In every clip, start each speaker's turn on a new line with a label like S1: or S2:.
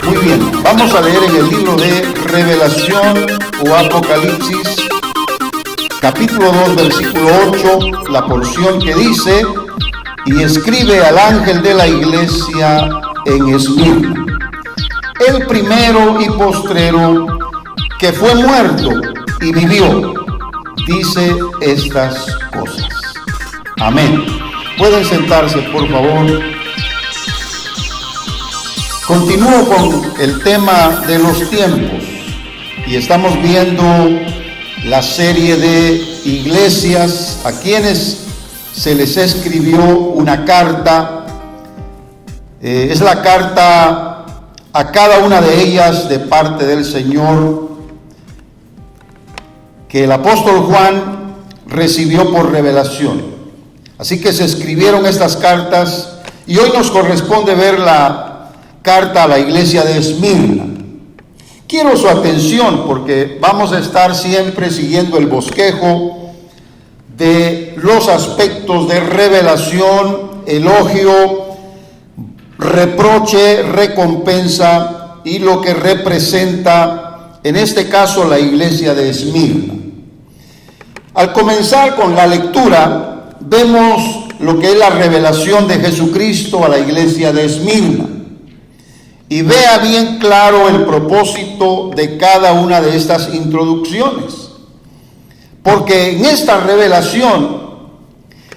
S1: Muy bien, vamos a leer en el libro de Revelación o Apocalipsis, capítulo 2, versículo 8, la porción que dice: y escribe al ángel de la iglesia en Esmirna, el primero y postrero, que fue muerto y vivió, dice estas cosas. Amén. Pueden sentarse, por favor. Continúo con el tema de los tiempos y estamos viendo la serie de iglesias a quienes se les escribió una carta. Es la carta a cada una de ellas de parte del Señor, que el apóstol Juan recibió por revelación. Así que se escribieron estas cartas y hoy nos corresponde ver la carta a la iglesia de Esmirna. Quiero su atención porque vamos a estar siempre siguiendo el bosquejo de los aspectos de revelación, elogio, reproche, recompensa y lo que representa, en este caso, la iglesia de Esmirna. Al comenzar con la lectura, vemos lo que es la revelación de Jesucristo a la iglesia de Esmirna. Y vea bien claro el propósito de cada una de estas introducciones. Porque en esta revelación,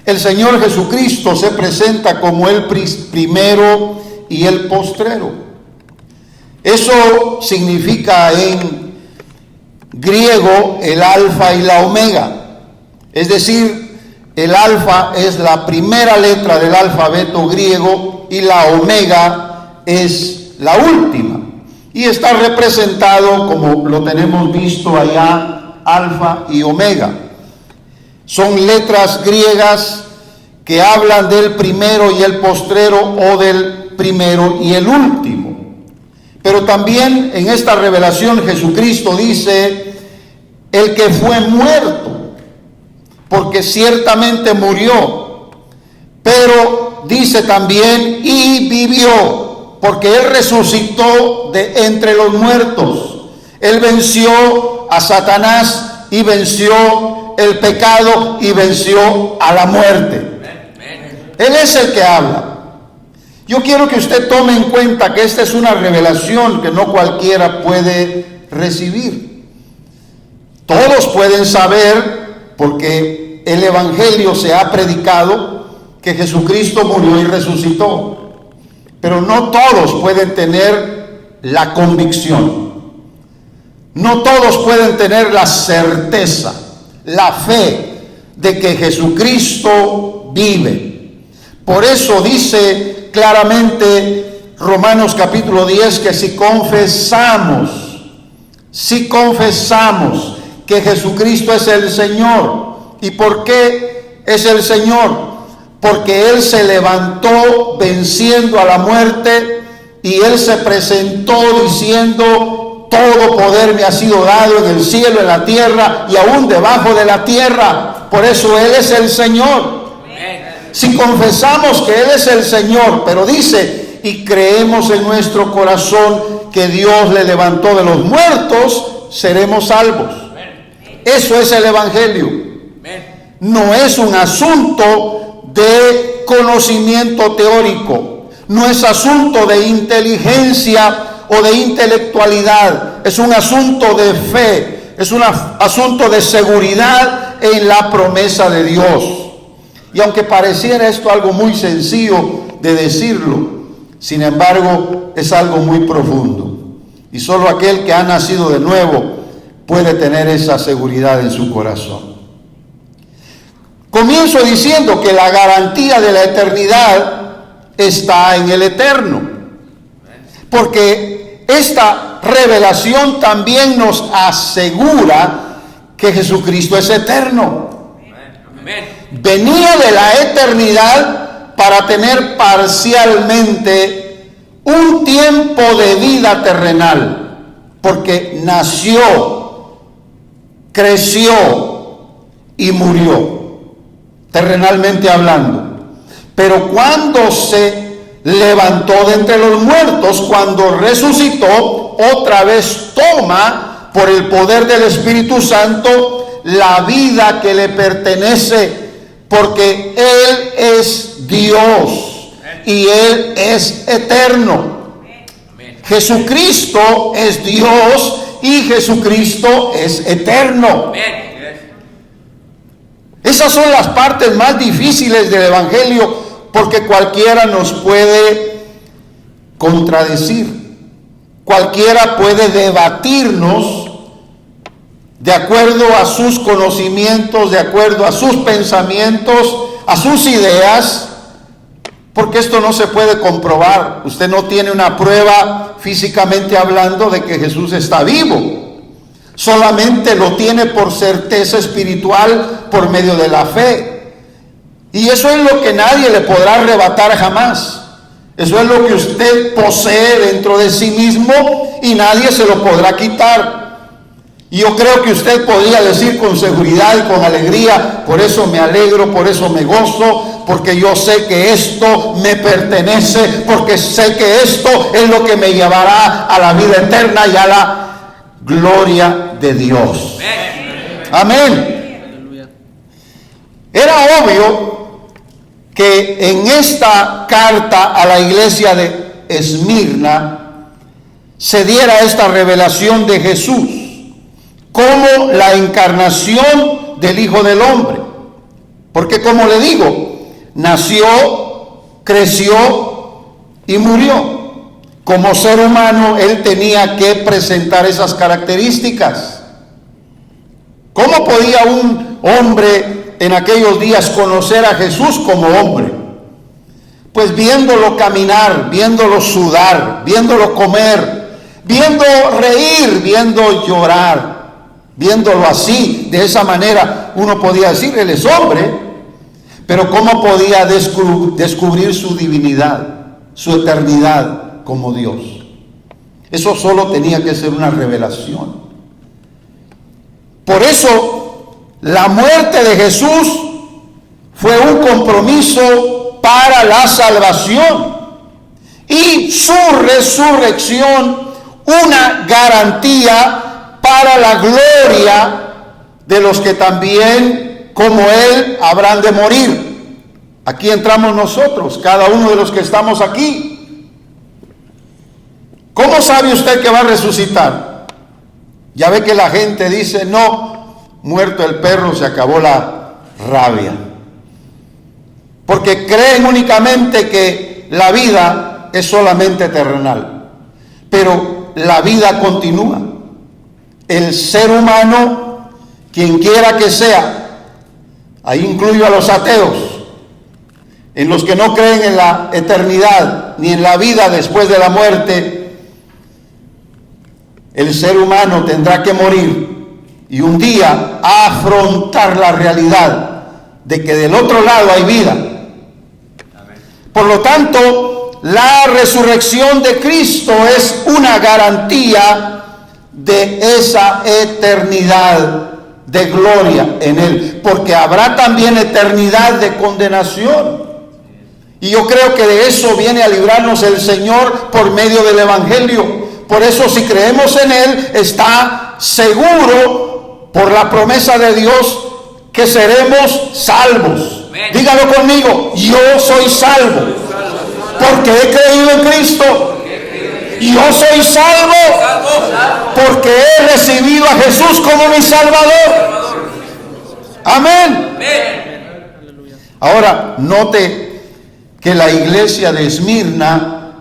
S1: el Señor Jesucristo se presenta como el primero y el postrero. Eso significa en griego el alfa y la omega. Es decir, el alfa es la primera letra del alfabeto griego y la omega es la última, y está representado como lo tenemos visto allá, alfa y omega. Son letras griegas que hablan del primero y el postrero, o del primero y el último. Pero también en esta revelación Jesucristo dice: el que fue muerto, porque ciertamente murió, pero dice también y vivió, porque Él resucitó de entre los muertos. Él venció a Satanás y venció el pecado y venció a la muerte. Él es el que habla. Yo quiero que usted tome en cuenta que esta es una revelación que no cualquiera puede recibir. Todos pueden saber, porque el evangelio se ha predicado, que Jesucristo murió y resucitó. Pero no todos pueden tener la convicción. No todos pueden tener la certeza, la fe de que Jesucristo vive. Por eso dice claramente Romanos capítulo 10 que si confesamos que Jesucristo es el Señor. ¿Y por qué es el Señor? Porque Él se levantó venciendo a la muerte y Él se presentó diciendo: todo poder me ha sido dado en el cielo, en la tierra y aún debajo de la tierra. Por eso Él es el Señor. Si confesamos que Él es el Señor, pero dice, y creemos en nuestro corazón que Dios le levantó de los muertos, seremos salvos. Eso es el evangelio. No es un asunto de conocimiento teórico, no es asunto de inteligencia o de intelectualidad, es un asunto de fe, es un asunto de seguridad en la promesa de Dios. Y aunque pareciera esto algo muy sencillo de decirlo, sin embargo es algo muy profundo, y solo aquel que ha nacido de nuevo puede tener esa seguridad en su corazón. Comienzo diciendo que la garantía de la eternidad está en el eterno, porque esta revelación también nos asegura que Jesucristo es eterno. venía de la eternidad para tener parcialmente un tiempo de vida terrenal, porque nació, creció y murió, terrenalmente hablando. Pero cuando se levantó de entre los muertos, cuando resucitó, otra vez toma por el poder del Espíritu Santo la vida que le pertenece, porque Él es Dios y Él es eterno. Jesucristo es Dios y Jesucristo es eterno. Esas son las partes más difíciles del Evangelio, porque cualquiera nos puede contradecir, cualquiera puede debatirnos de acuerdo a sus conocimientos, de acuerdo a sus pensamientos, a sus ideas, porque esto no se puede comprobar. Usted no tiene una prueba físicamente hablando de que Jesús está vivo. Solamente lo tiene por certeza espiritual, por medio de la fe. Y eso es lo que nadie le podrá arrebatar jamás. Eso es lo que usted posee dentro de sí mismo y nadie se lo podrá quitar. Y yo creo que usted podría decir con seguridad y con alegría: por eso me alegro, por eso me gozo, porque yo sé que esto me pertenece, porque sé que esto es lo que me llevará a la vida eterna y a la gloria de Dios. Amén. Era obvio que en esta carta a la iglesia de Esmirna se diera esta revelación de Jesús como la encarnación del Hijo del Hombre. Porque, como le digo, nació, creció y murió. Como ser humano, Él tenía que presentar esas características. ¿Cómo podía un hombre en aquellos días conocer a Jesús como hombre? Pues viéndolo caminar, viéndolo sudar, viéndolo comer, viendo reír, viendo llorar, viéndolo así, de esa manera, uno podía decir: Él es hombre. Pero ¿cómo podía descubrir su divinidad, su eternidad como Dios? Eso solo tenía que ser una revelación. Por eso, la muerte de Jesús fue un compromiso para la salvación, y su resurrección una garantía para la gloria de los que también, como Él, habrán de morir. Aquí entramos nosotros, cada uno de los que estamos aquí. ¿Cómo sabe usted que va a resucitar? Ya ve que la gente dice: no, muerto el perro, se acabó la rabia. Porque creen únicamente que la vida es solamente terrenal. Pero la vida continúa. El ser humano, quien quiera que sea, ahí incluyo a los ateos, en los que no creen en la eternidad ni en la vida después de la muerte, el ser humano tendrá que morir y un día afrontar la realidad de que del otro lado hay vida. Por lo tanto, la resurrección de Cristo es una garantía de esa eternidad de gloria en Él, porque habrá también eternidad de condenación. Y yo creo que de eso viene a librarnos el Señor por medio del Evangelio. Por eso, si creemos en Él, está seguro por la promesa de Dios que seremos salvos. Dígalo conmigo: yo soy salvo porque he creído en Cristo. Yo soy salvo porque he recibido a Jesús como mi Salvador. Amén. Ahora, note que la iglesia de Esmirna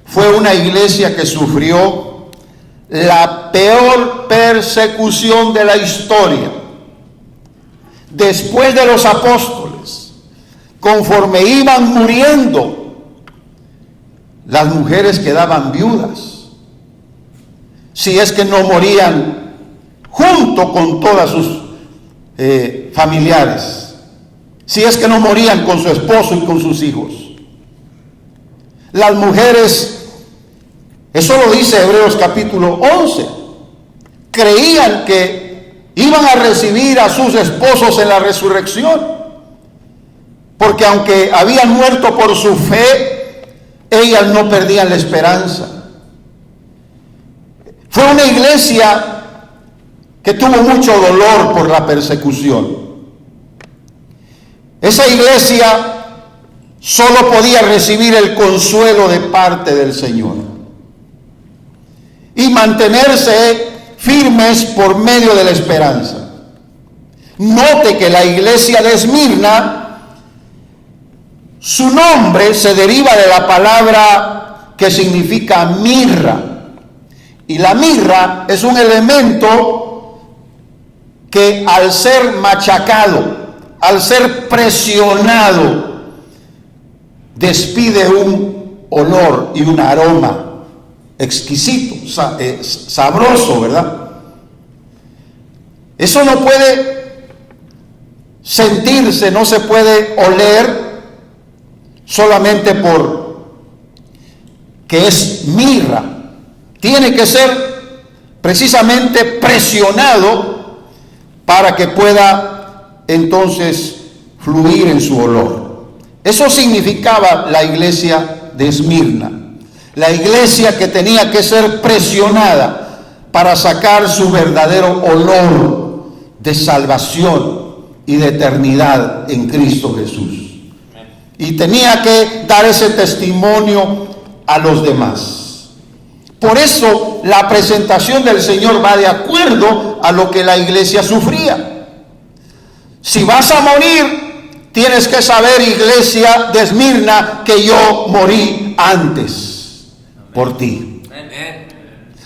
S1: fue una iglesia que sufrió la peor persecución de la historia. Después de los apóstoles, conforme iban muriendo, las mujeres quedaban viudas, si es que no morían junto con todas sus familiares, si es que no morían con su esposo y con sus hijos. Las mujeres, eso lo dice Hebreos capítulo 11, creían que iban a recibir a sus esposos en la resurrección, porque aunque habían muerto por su fe, ellas no perdían la esperanza. Fue una iglesia que tuvo mucho dolor por la persecución. Esa iglesia solo podía recibir el consuelo de parte del Señor y mantenerse firmes por medio de la esperanza. Note que la iglesia de Esmirna, su nombre se deriva de la palabra que significa mirra. Y la mirra es un elemento que al ser machacado, al ser presionado, despide un olor y un aroma exquisito, sabroso, ¿verdad? Eso no puede sentirse, no se puede oler solamente por que es mirra. Tiene que ser precisamente presionado para que pueda entonces fluir en su olor. Eso significaba la iglesia de Esmirna, la iglesia que tenía que ser presionada para sacar su verdadero olor de salvación y de eternidad en Cristo Jesús. Y tenía que dar ese testimonio a los demás. Por eso la presentación del Señor va de acuerdo a lo que la iglesia sufría. Si vas a morir, tienes que saber, iglesia de Esmirna, que yo morí antes por ti.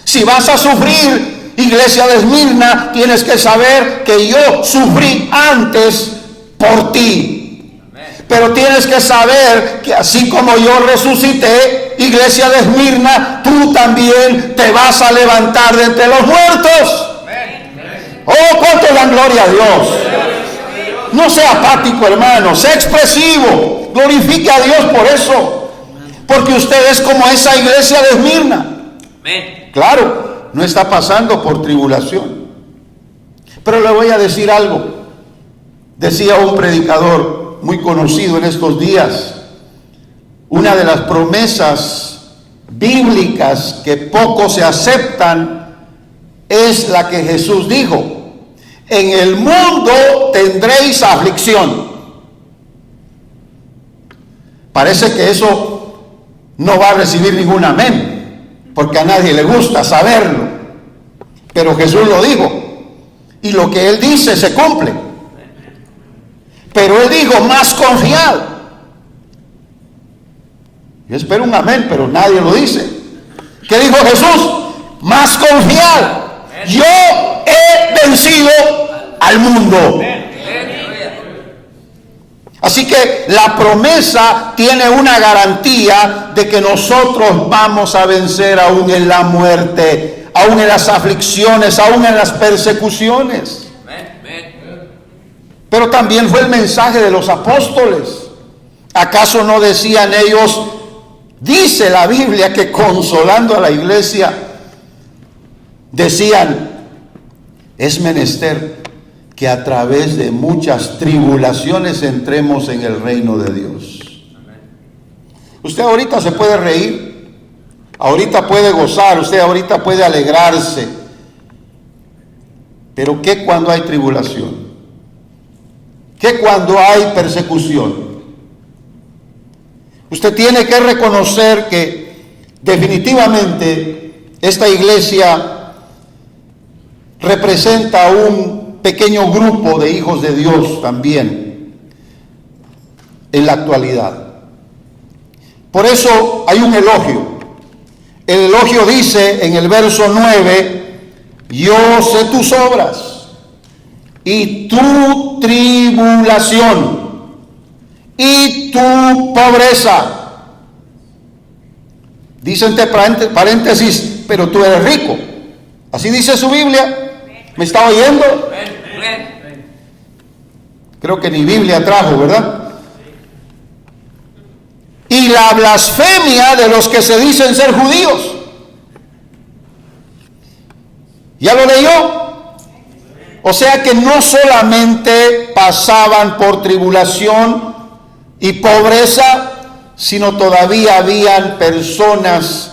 S1: Si vas a sufrir, iglesia de Esmirna, tienes que saber que yo sufrí antes por ti. Pero tienes que saber que así como yo resucité, iglesia de Esmirna, tú también te vas a levantar de entre los muertos. Oh, cuánto dan gloria a Dios. No sea apático, hermano, sea expresivo, glorifique a Dios por eso, porque usted es como esa iglesia de Esmirna. Claro, no está pasando por tribulación, pero le voy a decir algo. Decía un predicador muy conocido en estos días, una de las promesas bíblicas que poco se aceptan es la que Jesús dijo: en el mundo tendréis aflicción. Parece que eso no va a recibir ningún amén, porque a nadie le gusta saberlo, pero Jesús lo dijo, y lo que Él dice se cumple. Pero Él dijo: más confiad. Yo espero un amén, pero nadie lo dice. ¿Qué dijo Jesús? Más confiad. Yo he vencido al mundo. Así que la promesa tiene una garantía de que nosotros vamos a vencer aún en la muerte, aún en las aflicciones, aún en las persecuciones. Pero también fue el mensaje de los apóstoles. ¿Acaso no decían ellos? Dice la Biblia que consolando a la iglesia decían: es menester que a través de muchas tribulaciones entremos en el reino de Dios. Usted ahorita se puede reír, ahorita puede gozar, usted ahorita puede alegrarse, pero ¿qué cuando hay tribulación? ¿Qué cuando hay persecución? Usted tiene que reconocer que definitivamente esta iglesia representa un pequeño grupo de hijos de Dios también en la actualidad. Por eso hay un elogio. El elogio dice en el verso 9: yo sé tus obras y tu tribulación y tu pobreza. Dice entre paréntesis: pero tú eres rico. Así dice su Biblia. ¿Me está oyendo? Creo que ni Biblia trajo, ¿verdad? Y la blasfemia de los que se dicen ser judíos. ¿Ya lo leyó? O sea que no solamente pasaban por tribulación y pobreza, sino todavía habían personas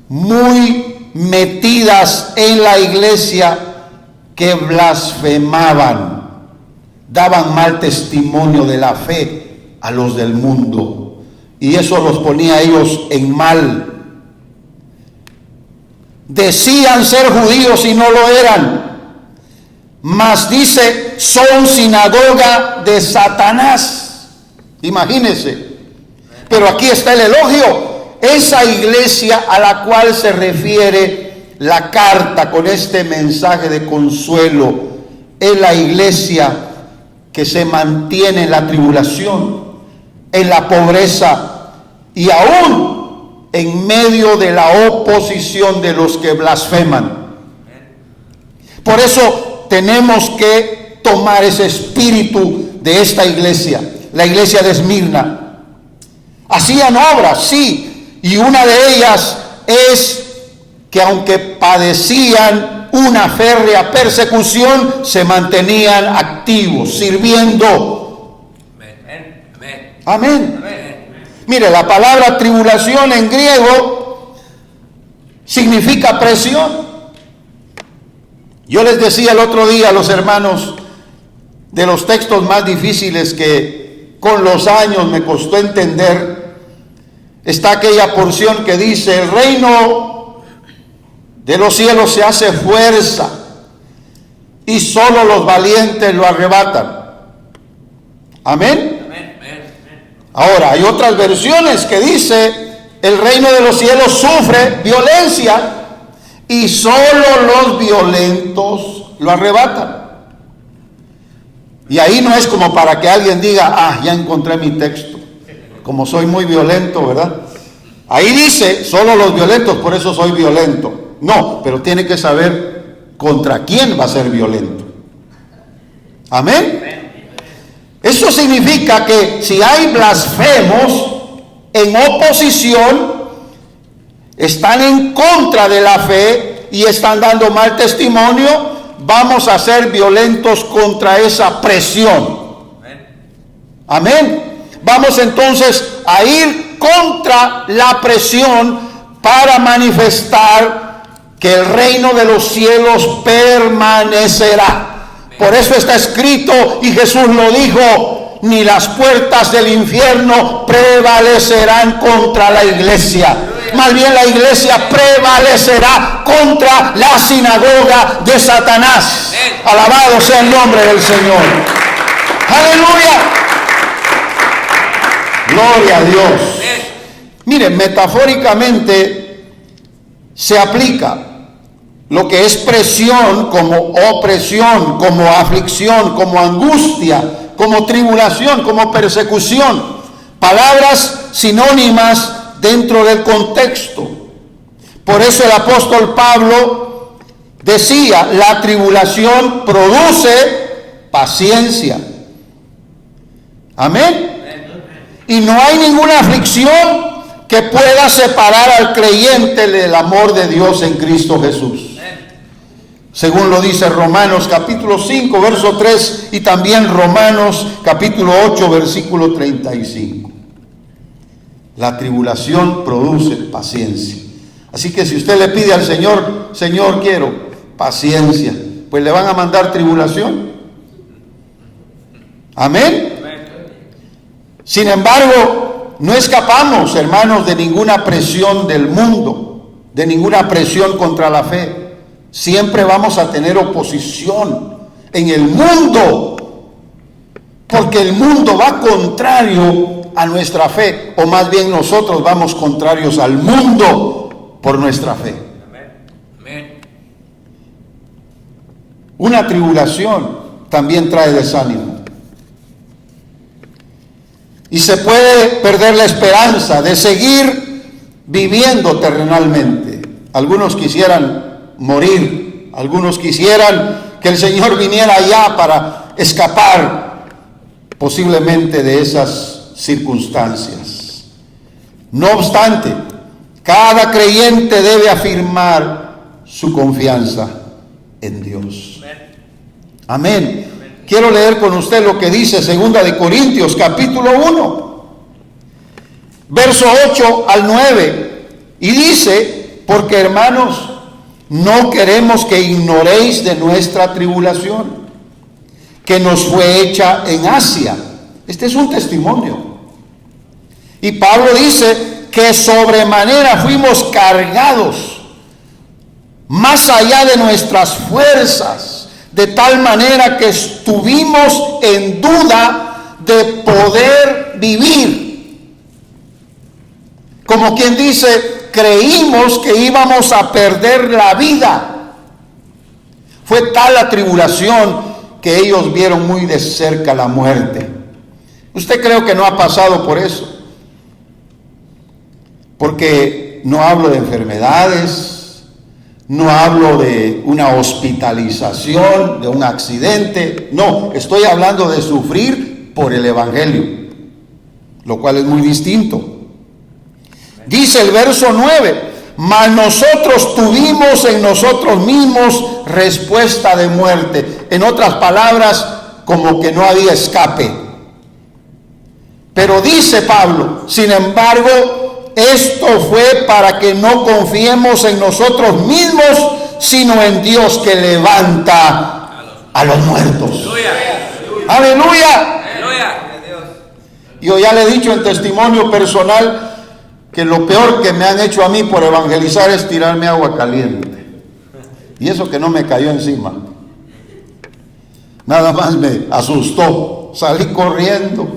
S1: muy metidas en la iglesia que blasfemaban, daban mal testimonio de la fe a los del mundo, y eso los ponía a ellos en mal. Decían ser judíos y no lo eran, mas dice, son sinagoga de Satanás. Imagínense. Pero aquí está el elogio. Esa iglesia a la cual se refiere la carta con este mensaje de consuelo es la iglesia que se mantiene en la tribulación, en la pobreza y aún en medio de la oposición de los que blasfeman. Por eso tenemos que tomar ese espíritu de esta iglesia, la iglesia de Esmirna. Hacían obras, sí, y una de ellas es que aunque padecían una férrea persecución, se mantenían activos, sirviendo. Amén. Amén. Mire, la palabra tribulación en griego significa presión. Yo les decía el otro día a los hermanos, de los textos más difíciles que con los años me costó entender, está aquella porción que dice, el reino de los cielos se hace fuerza y solo los valientes lo arrebatan. Amén. Ahora, hay otras versiones que dice, el reino de los cielos sufre violencia y solo los violentos lo arrebatan. Y ahí no es como para que alguien diga, ya encontré mi texto, como soy muy violento, ¿verdad? Ahí dice, solo los violentos, por eso soy violento. No, pero tiene que saber contra quién va a ser violento. Amén. Eso significa que si hay blasfemos en oposición, están en contra de la fe y están dando mal testimonio, vamos a ser violentos contra esa presión. Amén. Vamos entonces a ir contra la presión para manifestar que el reino de los cielos permanecerá. Por eso está escrito, y Jesús lo dijo, ni las puertas del infierno prevalecerán contra la iglesia. Más bien la iglesia prevalecerá contra la sinagoga de Satanás. Alabado sea el nombre del Señor. Aleluya. Gloria a Dios. Miren, metafóricamente se aplica lo que es presión como opresión, como aflicción, como angustia, como tribulación, como persecución. Palabras sinónimas dentro del contexto. Por eso el apóstol Pablo decía, la tribulación produce paciencia. Amén. Y no hay ninguna aflicción que pueda separar al creyente del amor de Dios en Cristo Jesús. Según lo dice Romanos capítulo 5, verso 3, y también Romanos capítulo 8, versículo 35. La tribulación produce paciencia. Así que si usted le pide al Señor, Señor, quiero paciencia, pues le van a mandar tribulación. Amén. Sin embargo, no escapamos, hermanos, de ninguna presión del mundo, de ninguna presión contra la fe. Siempre vamos a tener oposición en el mundo, porque el mundo va contrario a nuestra fe, o más bien nosotros vamos contrarios al mundo por nuestra fe. Una tribulación también trae desánimo. Y se puede perder la esperanza de seguir viviendo terrenalmente. Algunos quisieran morir, algunos quisieran que el Señor viniera allá para escapar posiblemente de esas circunstancias. No obstante, cada creyente debe afirmar su confianza en Dios. Amén. Quiero leer con usted lo que dice 2 de Corintios, capítulo 1, verso 8 al 9. Y dice: porque, hermanos, no queremos que ignoréis de nuestra tribulación, que nos fue hecha en Asia. Este es un testimonio. Y Pablo dice que sobremanera fuimos cargados, más allá de nuestras fuerzas, de tal manera que estuvimos en duda de poder vivir. Como quien dice, creímos que íbamos a perder la vida. Fue tal la tribulación que ellos vieron muy de cerca la muerte. Usted creo que no ha pasado por eso, porque no hablo de enfermedades, no hablo de una hospitalización, de un accidente, no, estoy hablando de sufrir por el Evangelio, lo cual es muy distinto. Dice el verso 9: mas nosotros tuvimos en nosotros mismos respuesta de muerte. En otras palabras, como que no había escape. Pero dice Pablo: sin embargo, esto fue para que no confiemos en nosotros mismos, sino en Dios que levanta a los muertos. ¡Aleluya! Yo ya le he dicho en testimonio personal que lo peor que me han hecho a mí por evangelizar es tirarme agua caliente. Y eso que no me cayó encima. Nada más me asustó. Salí corriendo.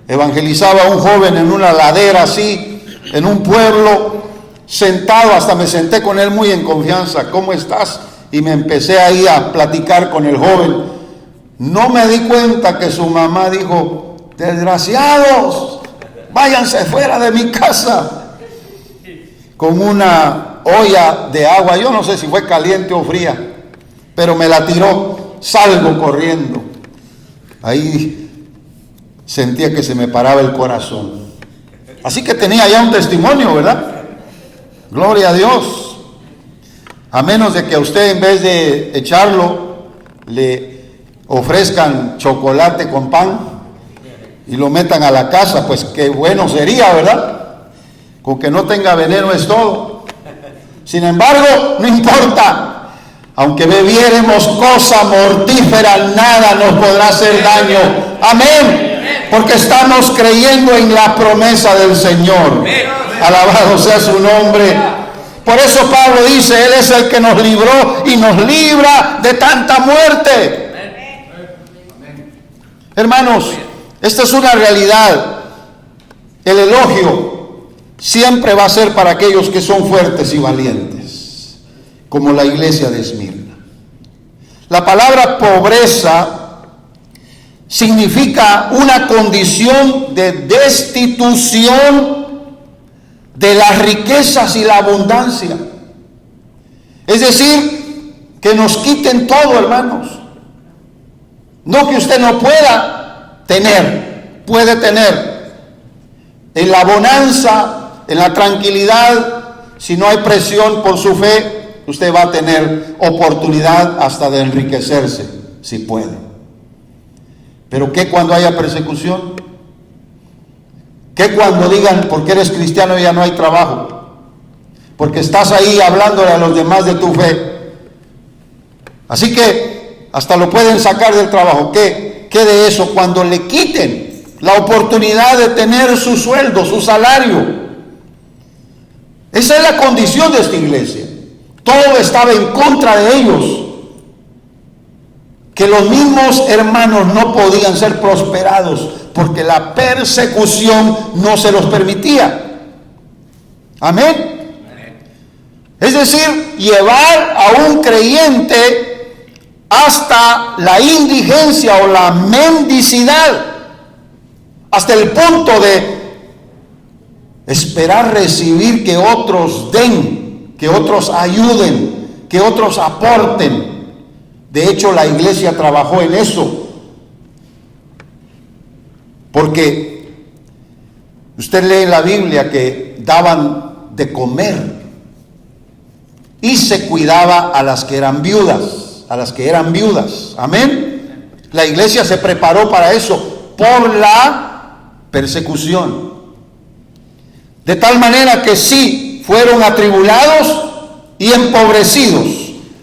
S1: Evangelizaba a un joven en una ladera así, en un pueblo, sentado, hasta me senté con él muy en confianza. ¿Cómo estás? Y me empecé ahí a platicar con el joven. No me di cuenta que su mamá dijo: desgraciados, váyanse fuera de mi casa, con una olla de agua. Yo no sé si fue caliente o fría, pero me la tiró. Salgo corriendo. Ahí sentía que se me paraba el corazón. Así que tenía ya un testimonio, ¿verdad? Gloria a Dios. A menos de que a usted, en vez de echarlo, le ofrezcan chocolate con pan y lo metan a la casa, pues qué bueno sería, ¿verdad? Con que no tenga veneno es todo. Sin embargo, no importa. Aunque bebiéremos cosa mortífera, nada nos podrá hacer daño. Amén. Porque estamos creyendo en la promesa del Señor. Alabado sea su nombre. Por eso Pablo dice: Él es el que nos libró y nos libra de tanta muerte. Hermanos, esta es una realidad. El elogio siempre va a ser para aquellos que son fuertes y valientes, como la iglesia de Esmirna. La palabra pobreza significa una condición de destitución de las riquezas y la abundancia. Es decir, que nos quiten todo, hermanos. No que usted no pueda tener, puede tener. En la bonanza, en la tranquilidad, si no hay presión por su fe, usted va a tener oportunidad hasta de enriquecerse, si puede. Pero ¿qué cuando haya persecución? ¿Qué cuando digan porque eres cristiano ya no hay trabajo? Porque estás ahí hablándole a los demás de tu fe. Así que hasta lo pueden sacar del trabajo. ¿Qué de eso? Cuando le quiten la oportunidad de tener su sueldo, su salario. Esa es la condición de esta iglesia. Todo estaba en contra de ellos. Que los mismos hermanos no podían ser prosperados porque la persecución no se los permitía. Amén. Es decir, llevar a un creyente hasta la indigencia o la mendicidad, hasta el punto de esperar recibir que otros den, que otros ayuden, que otros aporten. De hecho, la iglesia trabajó en eso. Porque usted lee en la Biblia que daban de comer y se cuidaba a las que eran viudas, amén. La iglesia se preparó para eso por la persecución, de tal manera que sí fueron atribulados y empobrecidos,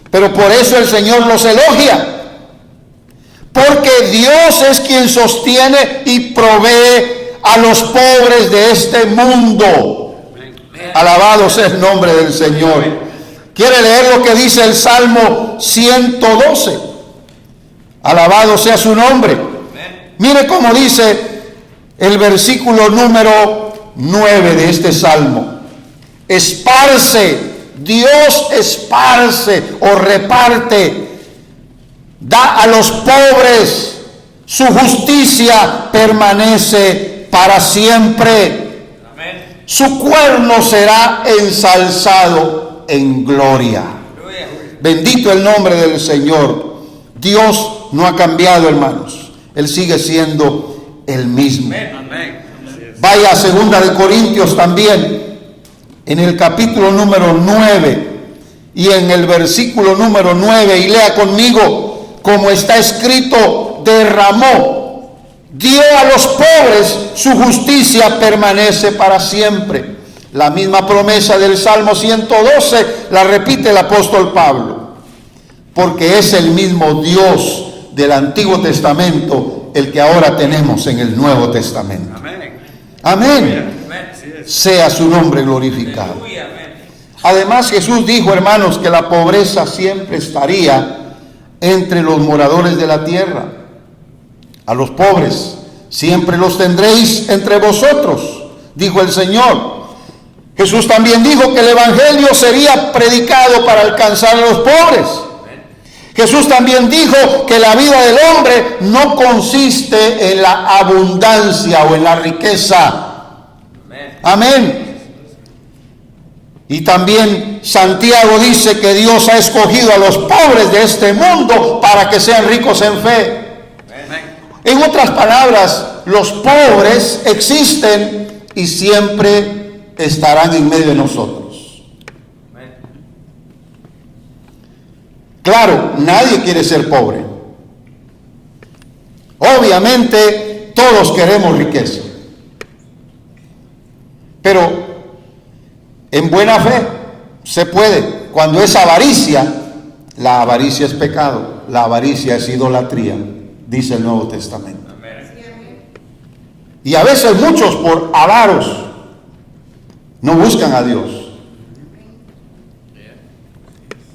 S1: pero por eso el Señor los elogia, porque Dios es quien sostiene y provee a los pobres de este mundo. Alabado sea el nombre del Señor. ¿Quiere leer lo que dice el Salmo 112? Alabado sea su nombre. Mire cómo dice el versículo número 9 de este Salmo. Esparce, Dios esparce o reparte, da a los pobres, su justicia permanece para siempre. Amén. Su cuerno será ensalzado en gloria. Bendito el nombre del Señor. Dios no ha cambiado, hermanos. Él sigue siendo el mismo. Amén. Vaya a 2 de Corintios también, en el capítulo número 9 y en el versículo número 9, y lea conmigo. Como está escrito, derramó, dio a los pobres, su justicia permanece para siempre. La misma promesa del Salmo 112 la repite el apóstol Pablo, porque es el mismo Dios del Antiguo Testamento el que ahora tenemos en el Nuevo Testamento. Amén. Amén. Sea su nombre glorificado. Además, Jesús dijo, hermanos, que la pobreza siempre estaría entre los moradores de la tierra. A los pobres siempre los tendréis entre vosotros, dijo el Señor. Jesús también dijo que el evangelio sería predicado para alcanzar a los pobres. Jesús también dijo que la vida del hombre no consiste en la abundancia o en la riqueza. Amén. Y también Santiago dice que Dios ha escogido a los pobres de este mundo para que sean ricos en fe. En otras palabras, los pobres existen y siempre estarán en medio de nosotros. Claro, nadie quiere ser pobre. Obviamente, todos queremos riqueza. Pero en buena fe se puede. Cuando es avaricia, la avaricia es pecado, la avaricia es idolatría, dice el Nuevo Testamento. Y a veces muchos, por avaros, no buscan a Dios.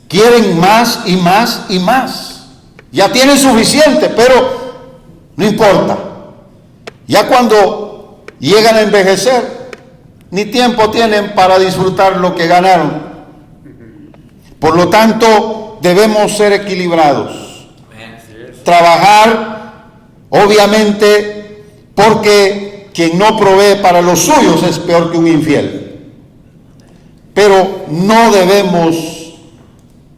S1: Quieren más y más y más. Ya tienen suficiente, pero no importa. Ya cuando llegan a envejecer, ni tiempo tienen para disfrutar lo que ganaron. Por lo tanto, debemos ser equilibrados. Trabajar, obviamente, porque quien no provee para los suyos es peor que un infiel. Pero no debemos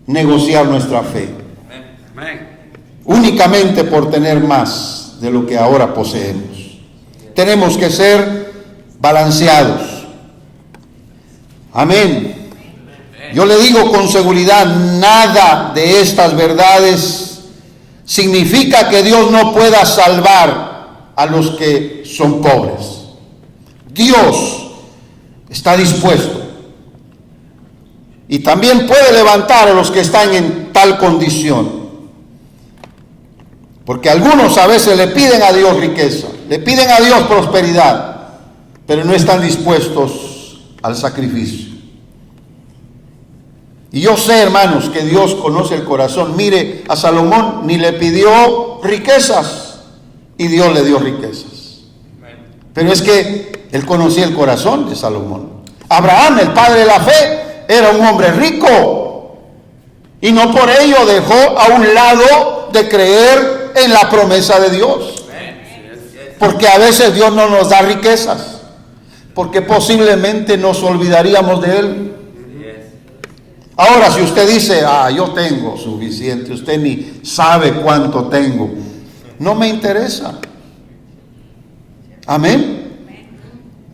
S1: negociar nuestra fe únicamente por tener más de lo que ahora poseemos. Tenemos que ser balanceados. Amén. Yo le digo con seguridad, nada de estas verdades significa que Dios no pueda salvar a los que son pobres. Dios está dispuesto y también puede levantar a los que están en tal condición. Porque algunos a veces le piden a Dios riqueza, le piden a Dios prosperidad, pero no están dispuestos al sacrificio. Y yo sé, hermanos, que Dios conoce el corazón. Mire, a Salomón ni le pidió riquezas y Dios le dio riquezas. Pero es que él conocía el corazón de Salomón. Abraham, el padre de la fe, era un hombre rico y no por ello dejó a un lado de creer en la promesa de Dios. Porque a veces Dios no nos da riquezas porque posiblemente nos olvidaríamos de Él. Ahora, si usted dice, yo tengo suficiente, usted ni sabe cuánto tengo, no me interesa. Amén.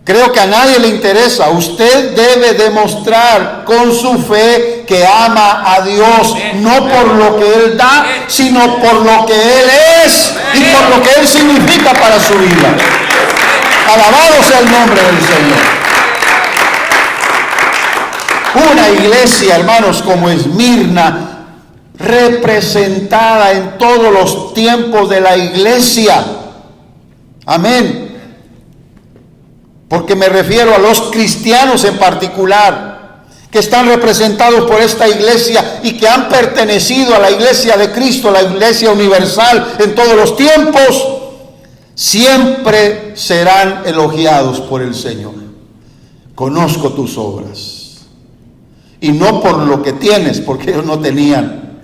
S1: Creo que a nadie le interesa. Usted debe demostrar con su fe que ama a Dios, no por lo que Él da, sino por lo que Él es y por lo que Él significa para su vida. Alabado sea el nombre del Señor. Una iglesia, hermanos, como Esmirna, representada en todos los tiempos de la iglesia. Amén. Porque me refiero a los cristianos en particular, que están representados por esta iglesia y que han pertenecido a la iglesia de Cristo, la iglesia universal en todos los tiempos, siempre serán elogiados por el Señor. Conozco tus obras. Y no por lo que tienes, porque ellos no tenían.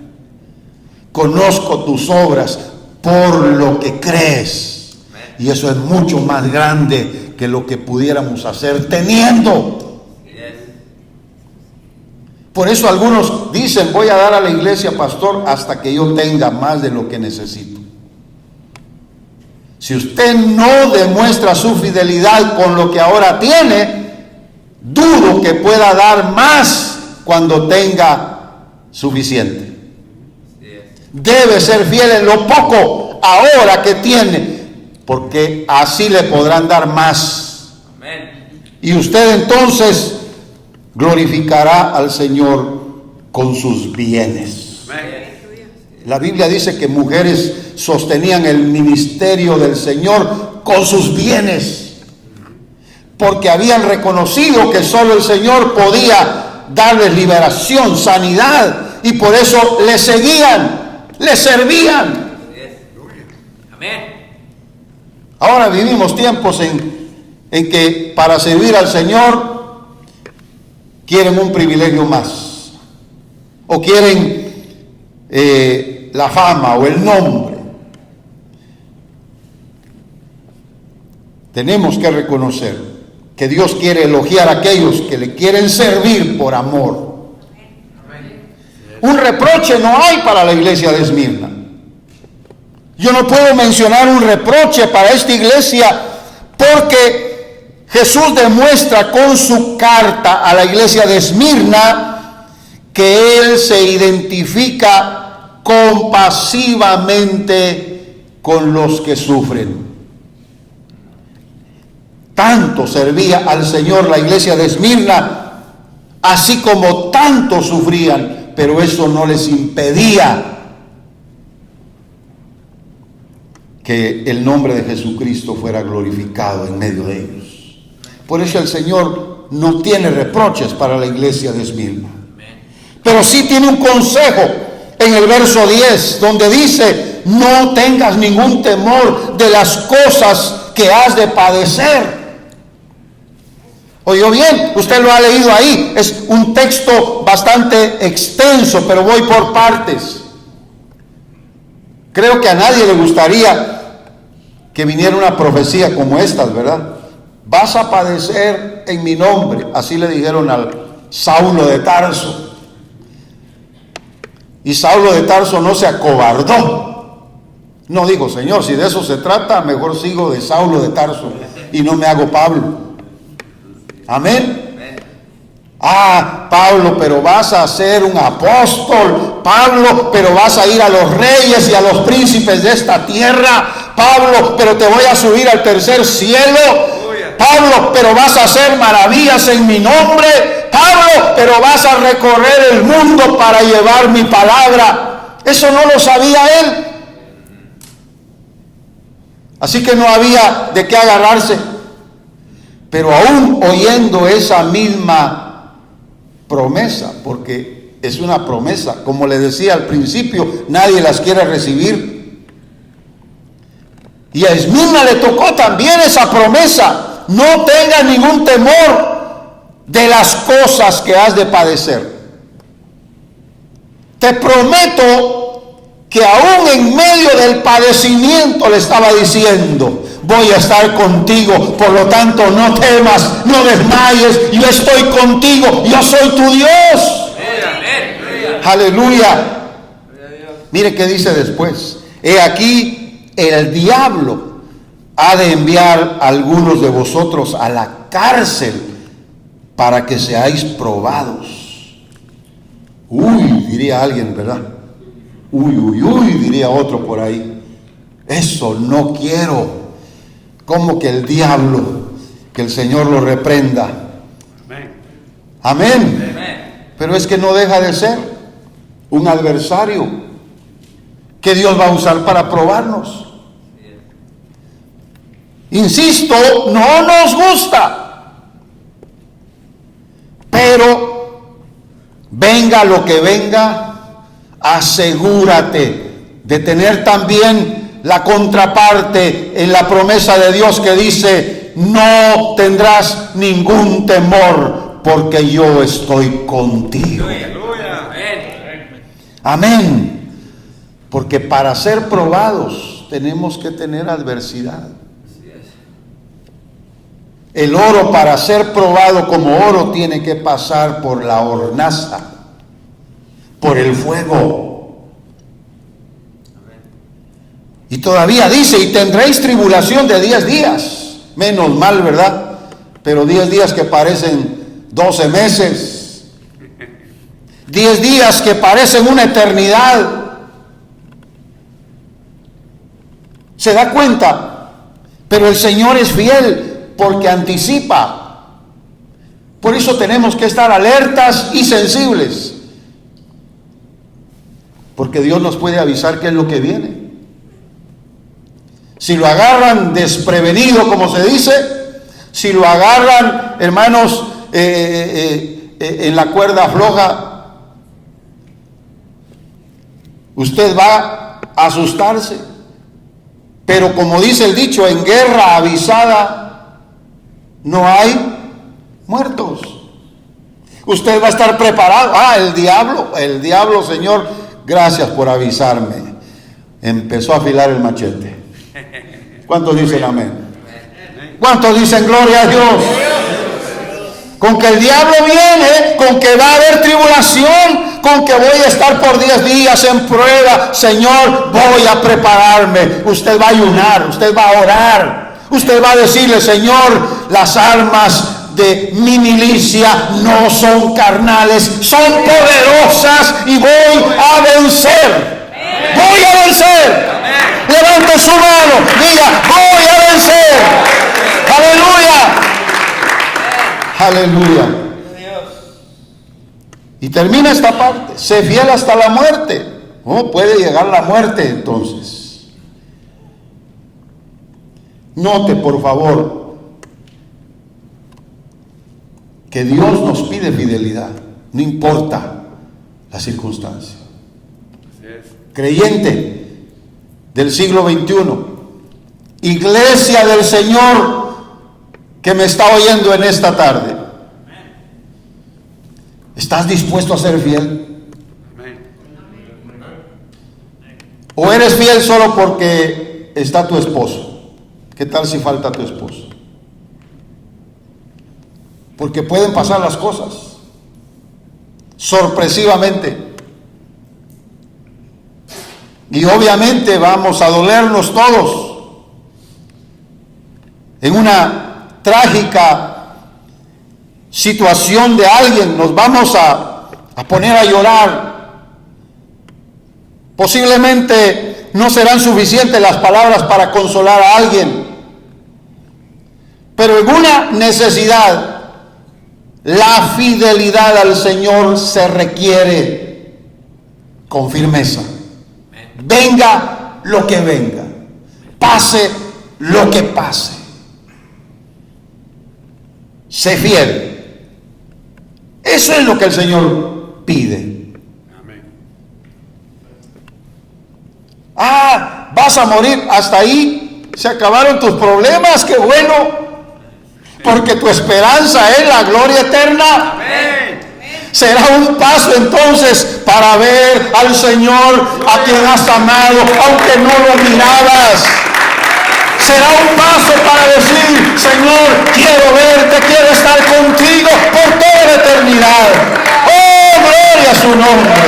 S1: Conozco tus obras por lo que crees. Y eso es mucho más grande que lo que pudiéramos hacer teniendo. Por eso algunos dicen: voy a dar a la iglesia, pastor, hasta que yo tenga más de lo que necesito. Si usted no demuestra su fidelidad con lo que ahora tiene, dudo que pueda dar más cuando tenga suficiente. Debe ser fiel en lo poco ahora que tiene, porque así le podrán dar más. Y usted entonces glorificará al Señor con sus bienes. La Biblia dice que mujeres sostenían el ministerio del Señor con sus bienes, porque habían reconocido que solo el Señor podía darles liberación, sanidad, y por eso le seguían, le servían. Amén. Ahora vivimos tiempos en que para servir al Señor quieren un privilegio más, o quieren la fama o el nombre. Tenemos que reconocer que Dios quiere elogiar a aquellos que le quieren servir por amor. Un reproche no hay para la iglesia de Esmirna. Yo no puedo mencionar un reproche para esta iglesia, porque Jesús demuestra con su carta a la iglesia de Esmirna que Él se identifica compasivamente con los que sufren. Tanto servía al Señor la iglesia de Esmirna, así como tanto sufrían, pero eso no les impedía que el nombre de Jesucristo fuera glorificado en medio de ellos. Por eso el Señor no tiene reproches para la iglesia de Esmirna, pero sí tiene un consejo en el verso 10, donde dice: no tengas ningún temor de las cosas que has de padecer. ¿Oyó bien? Usted lo ha leído ahí. Es un texto bastante extenso, pero voy por partes. Creo que a nadie le gustaría que viniera una profecía como estas, ¿verdad? Vas a padecer en mi nombre. Así le dijeron al Saulo de Tarso. Y Saulo de Tarso no se acobardó. No dijo: Señor, si de eso se trata, mejor sigo de Saulo de Tarso y no me hago Pablo. Amén. Ah, Pablo, pero vas a ser un apóstol. Pablo, pero vas a ir a los reyes y a los príncipes de esta tierra. Pablo, pero te voy a subir al tercer cielo. Pablo, pero vas a hacer maravillas en mi nombre. Pablo, pero vas a recorrer el mundo para llevar mi palabra. Eso no lo sabía él. Así que no había de qué agarrarse. Pero aún oyendo esa misma promesa, porque es una promesa, como le decía al principio, nadie las quiere recibir. Y a Esmirna le tocó también esa promesa: no tengas ningún temor de las cosas que has de padecer. Te prometo que aún en medio del padecimiento le estaba diciendo: voy a estar contigo, por lo tanto no temas, no desmayes, yo estoy contigo, yo soy tu Dios. Aleluya. Mire qué dice después: he aquí el diablo ha de enviar a algunos de vosotros a la cárcel para que seáis probados. Uy, diría alguien, ¿verdad? Uy, uy, uy, diría otro por ahí. Eso no quiero. Como que el diablo, que el Señor lo reprenda. Amén. Amén. Pero es que no deja de ser un adversario que Dios va a usar para probarnos. Insisto, no nos gusta, pero venga lo que venga, asegúrate de tener también la contraparte en la promesa de Dios que dice: no tendrás ningún temor porque yo estoy contigo. Amén. Porque para ser probados tenemos que tener adversidad. El oro, para ser probado como oro, tiene que pasar por la hornaza, por el fuego. Y todavía dice: y tendréis tribulación de 10 días. Menos mal, ¿verdad? Pero 10 días que parecen 12 meses. 10 días que parecen una eternidad. ¿Se da cuenta? Pero el Señor es fiel porque anticipa. Por eso tenemos que estar alertas y sensibles, porque Dios nos puede avisar qué es lo que viene. Si lo agarran desprevenido, como se dice, si lo agarran, hermanos, en la cuerda floja, usted va a asustarse. Pero como dice el dicho, en guerra avisada no hay muertos. Usted va a estar preparado. El diablo, Señor, gracias por avisarme. Empezó a afilar el machete. ¿Cuántos dicen amén? ¿Cuántos dicen gloria a Dios? Con que el diablo viene, con que va a haber tribulación, con que voy a estar por 10 días en prueba. Señor, voy a prepararme. Usted va a ayunar, usted va a orar. Usted va a decirle: Señor, las armas de mi milicia no son carnales, son poderosas y voy a vencer. Voy a vencer. Levante su mano, diga: voy a vencer. Aleluya. Aleluya. Y termina esta parte: sé fiel hasta la muerte. ¿Cómo puede llegar la muerte entonces? Note, por favor, que Dios nos pide fidelidad, no importa la circunstancia. Creyente del siglo XXI, iglesia del Señor que me está oyendo en esta tarde, ¿estás dispuesto a ser fiel? ¿O eres fiel solo porque está tu esposo? ¿Qué tal si falta tu esposo? Porque pueden pasar las cosas sorpresivamente. Y obviamente vamos a dolernos todos. En una trágica situación de alguien nos vamos a poner a llorar. Posiblemente no serán suficientes las palabras para consolar a alguien. Pero en una necesidad, la fidelidad al Señor se requiere con firmeza. Venga lo que venga, pase lo que pase. Sé fiel. Eso es lo que el Señor pide. Vas a morir, hasta ahí se acabaron tus problemas, qué bueno. Porque tu esperanza es la gloria eterna. Amén. Será un paso entonces para ver al Señor a quien has amado, aunque no lo mirabas. Será un paso para decir: Señor, quiero verte, quiero estar contigo por toda la eternidad. ¡Oh, gloria a su nombre!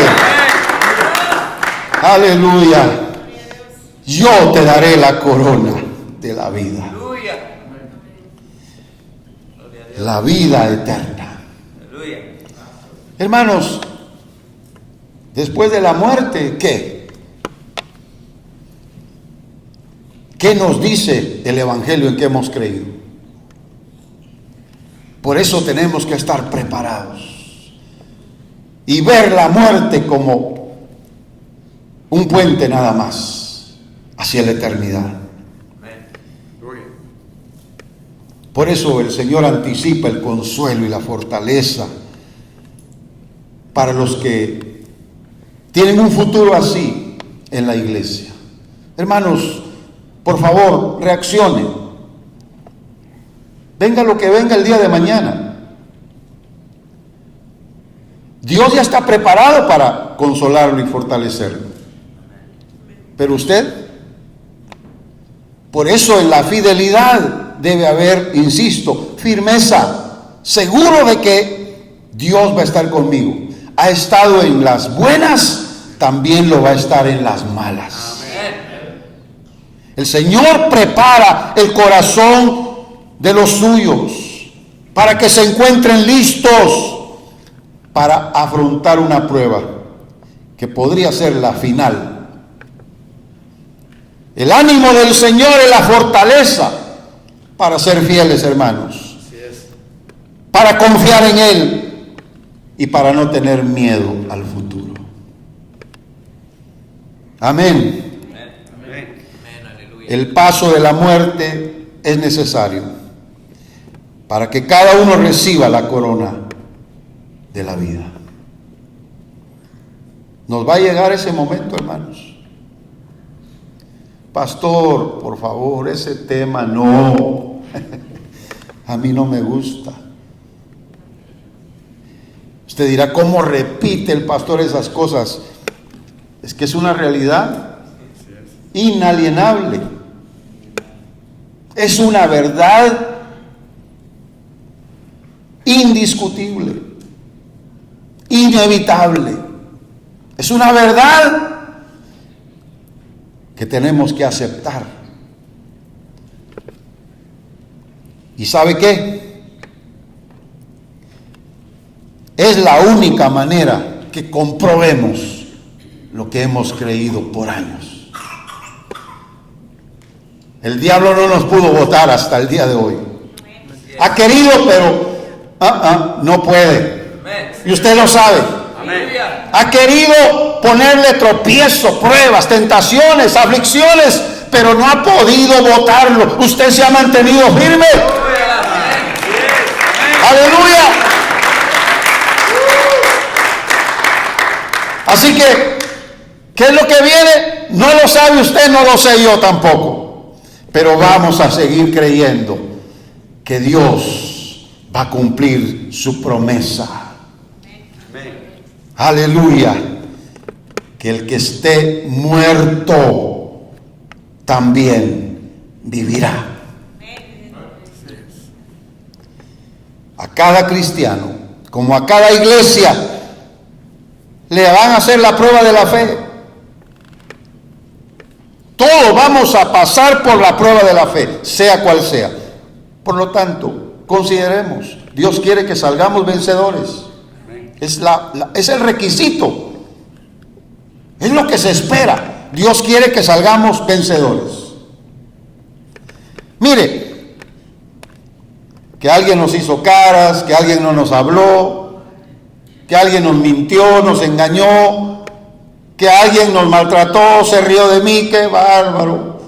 S1: Aleluya. Yo te daré la corona de la vida. La vida eterna. Hermanos, después de la muerte, ¿qué? ¿Qué nos dice el Evangelio en que hemos creído? Por eso tenemos que estar preparados y ver la muerte como un puente nada más hacia la eternidad. Por eso el Señor anticipa el consuelo y la fortaleza para los que tienen un futuro así en la iglesia. Hermanos, por favor, reaccionen. Venga lo que venga el día de mañana. Dios ya está preparado para consolarlo y fortalecerlo. Pero usted, por eso en la fidelidad debe haber, insisto, firmeza, seguro de que Dios va a estar conmigo. Ha estado en las buenas, también lo va a estar en las malas. El Señor prepara el corazón de los suyos para que se encuentren listos para afrontar una prueba que podría ser la final. El ánimo del Señor es la fortaleza para ser fieles, hermanos, para confiar en Él y para no tener miedo al futuro. Amén. El paso de la muerte es necesario para que cada uno reciba la corona de la vida. Nos va a llegar ese momento, hermanos. Pastor, por favor, ese tema no. A mí no me gusta. Usted dirá, ¿cómo repite el pastor esas cosas? Es que es una realidad inalienable. Es una verdad indiscutible, inevitable. Es una verdad que tenemos que aceptar. ¿Y sabe qué? Es la única manera que comprobemos lo que hemos creído por años. El diablo no nos pudo votar hasta el día de hoy. Ha querido, pero no puede. Y usted lo sabe. Ha querido ponerle tropiezo, pruebas, tentaciones, aflicciones, pero no ha podido votarlo. Usted se ha mantenido firme. Aleluya. Así que, ¿qué es lo que viene? No lo sabe usted, no lo sé yo tampoco. Pero vamos a seguir creyendo que Dios va a cumplir su promesa. Aleluya. Que el que esté muerto también vivirá. A cada cristiano, como a cada iglesia, le van a hacer la prueba de la fe. Todos vamos a pasar por la prueba de la fe, sea cual sea. Por lo tanto, consideremos, Dios quiere que salgamos vencedores. Es el requisito. Es lo que se espera. Dios quiere que salgamos vencedores. Mire, que alguien nos hizo caras, que alguien no nos habló, que alguien nos mintió, nos engañó, que alguien nos maltrató, se rió de mí, qué bárbaro.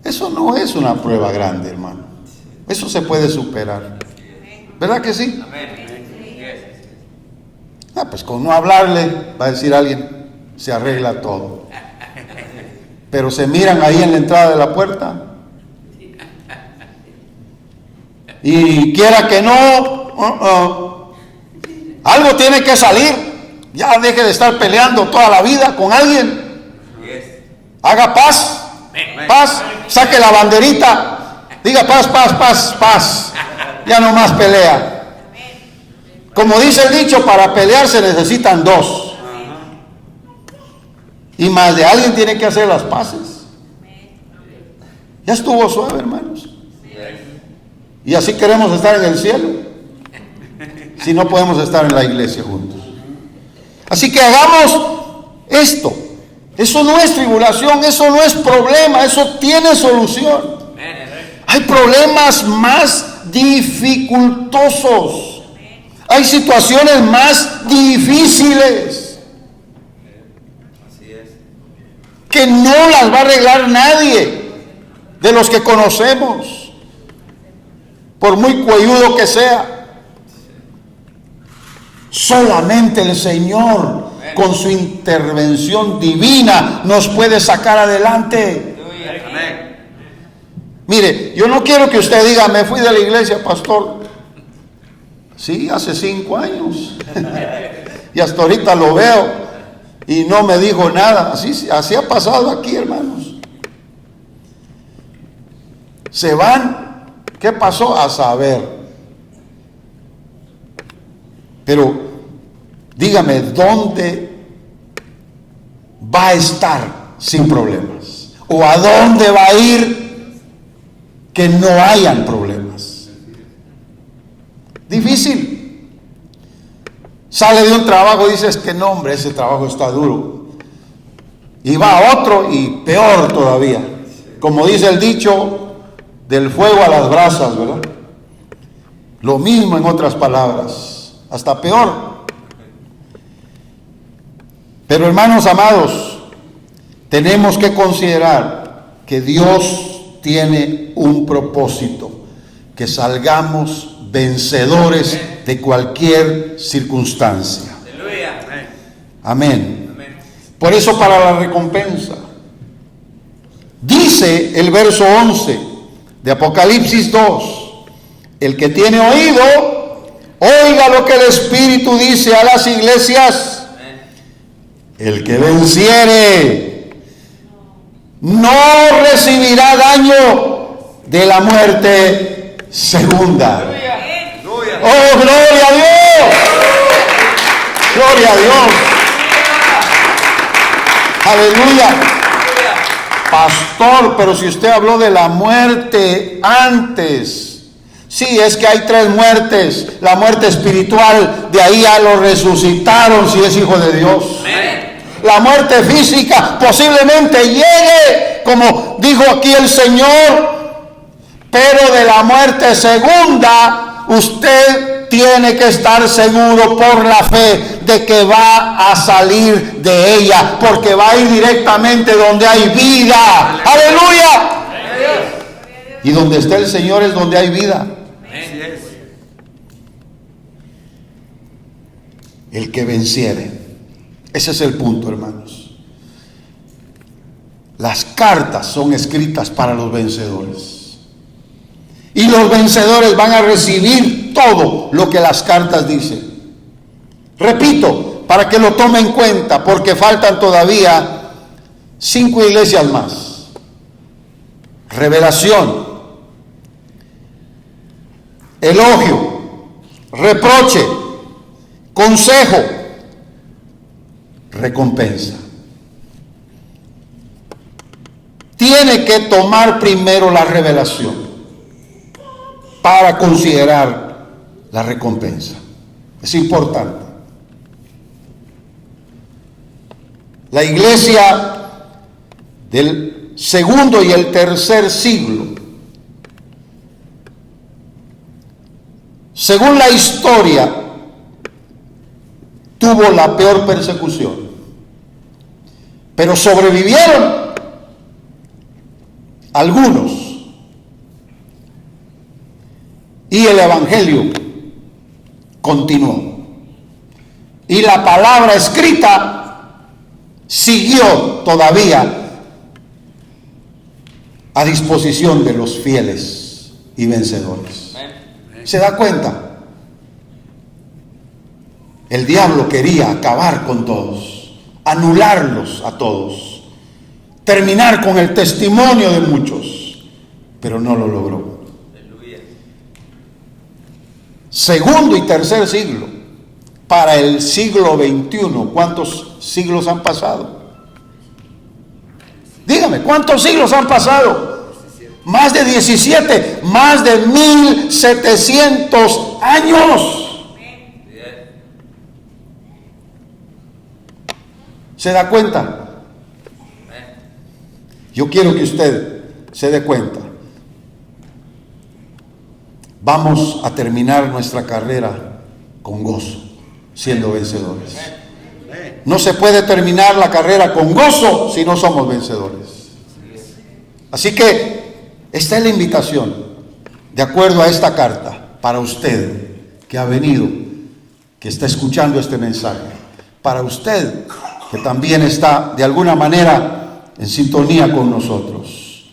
S1: Eso no es una prueba grande, hermano. Eso se puede superar. ¿Verdad que sí? Pues con no hablarle, va a decir alguien, se arregla todo. Pero se miran ahí en la entrada de la puerta. Y quiera que no, algo tiene que salir. Ya deje de estar peleando toda la vida con alguien. Haga paz. Paz. Saque la banderita. Diga paz, paz, paz, paz. Ya no más pelea. Como dice el dicho, para pelear se necesitan dos. Y más de alguien tiene que hacer las paces. Ya estuvo suave, hermanos. Y así queremos estar en el cielo, si no podemos estar en la iglesia juntos. Así que hagamos esto. Eso no es tribulación, eso no es problema, eso tiene solución. Hay problemas más dificultosos, hay situaciones más difíciles que no las va a arreglar nadie de los que conocemos, por muy cuelludo que sea. Solamente el Señor, con su intervención divina, nos puede sacar adelante. Mire, yo no quiero que usted diga, me fui de la iglesia, pastor. Sí, hace 5 años. Y hasta ahorita lo veo y no me dijo nada. Así ha pasado aquí, hermanos. Se van. ¿Qué pasó? A saber. Pero dígame, ¿dónde va a estar sin problemas? ¿O a dónde va a ir que no hayan problemas? Difícil. Sale de un trabajo y dices que no, hombre, ese trabajo está duro. Y va a otro y peor todavía. Como dice el dicho, del fuego a las brasas, ¿verdad? Lo mismo en otras palabras, hasta peor. Pero hermanos amados, tenemos que considerar que Dios tiene un propósito, que salgamos vencedores de cualquier circunstancia. Amén. Por eso, para la recompensa, dice el verso 11 de Apocalipsis 2, el que tiene oído, oiga lo que el Espíritu dice a las iglesias. El que venciere no recibirá daño de la muerte segunda. ¡Oh, gloria a Dios! ¡Gloria a Dios! ¡Aleluya! Pastor, pero si usted habló de la muerte antes. Sí, es que hay 3 muertes. La muerte espiritual, de ahí ya lo resucitaron si es hijo de Dios. La muerte física posiblemente llegue, como dijo aquí el Señor, pero de la muerte segunda, usted tiene que estar seguro por la fe de que va a salir de ella, porque va a ir directamente donde hay vida. ¡Aleluya! Y donde está el Señor es donde hay vida. El que venciere. Ese es el punto, hermanos. Las cartas son escritas para los vencedores. Y los vencedores van a recibir todo lo que las cartas dicen. Repito, para que lo tomen en cuenta, porque faltan todavía 5 iglesias más. Revelación, elogio, reproche, consejo, recompensa. Tiene que tomar primero la revelación para considerar la recompensa. Es importante. La iglesia del segundo y el tercer siglo, según la historia, tuvo la peor persecución, pero sobrevivieron algunos, y el evangelio continuó, y la palabra escrita siguió todavía a disposición de los fieles y vencedores. ¿Se da cuenta? El diablo quería acabar con todos, anularlos a todos, terminar con el testimonio de muchos, pero no lo logró. Segundo y tercer siglo. Para el siglo XXI, ¿cuántos siglos han pasado? Dígame, ¿cuántos siglos han pasado? más de 17, más de 1700 años. ¿Se da cuenta? Yo quiero que usted se dé cuenta. Vamos a terminar nuestra carrera con gozo, siendo vencedores. No se puede terminar la carrera con gozo si no somos vencedores. Así que esta es la invitación, de acuerdo a esta carta, para usted que ha venido, que está escuchando este mensaje, para usted que también está de alguna manera en sintonía con nosotros.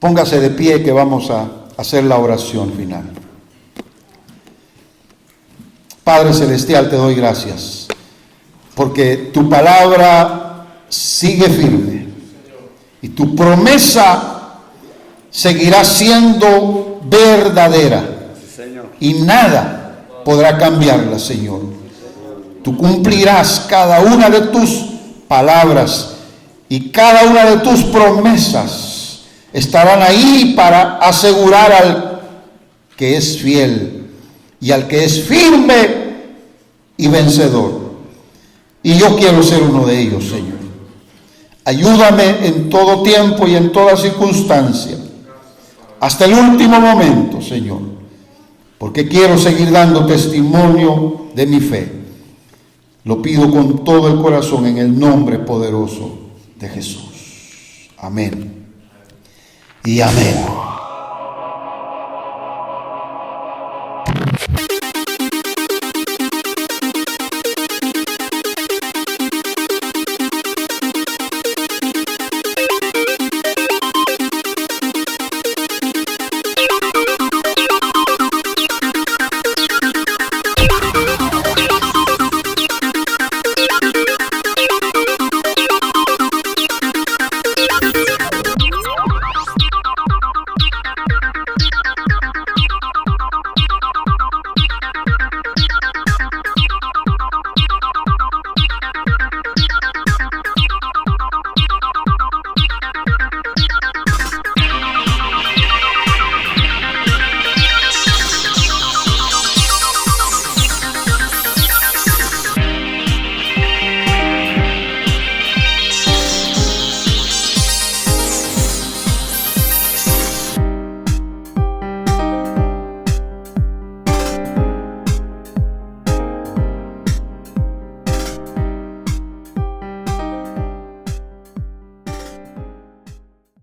S1: Póngase de pie que vamos a hacer la oración final. Padre Celestial, te doy gracias, porque tu palabra sigue firme y tu promesa seguirá siendo verdadera y nada podrá cambiarla, Señor. Tú cumplirás cada una de tus palabras y cada una de tus promesas estarán ahí para asegurar al que es fiel y al que es firme y vencedor. Y yo quiero ser uno de ellos, Señor. Ayúdame en todo tiempo y en toda circunstancia, hasta el último momento, Señor, porque quiero seguir dando testimonio de mi fe. Lo pido con todo el corazón en el nombre poderoso de Jesús. Amén y amén.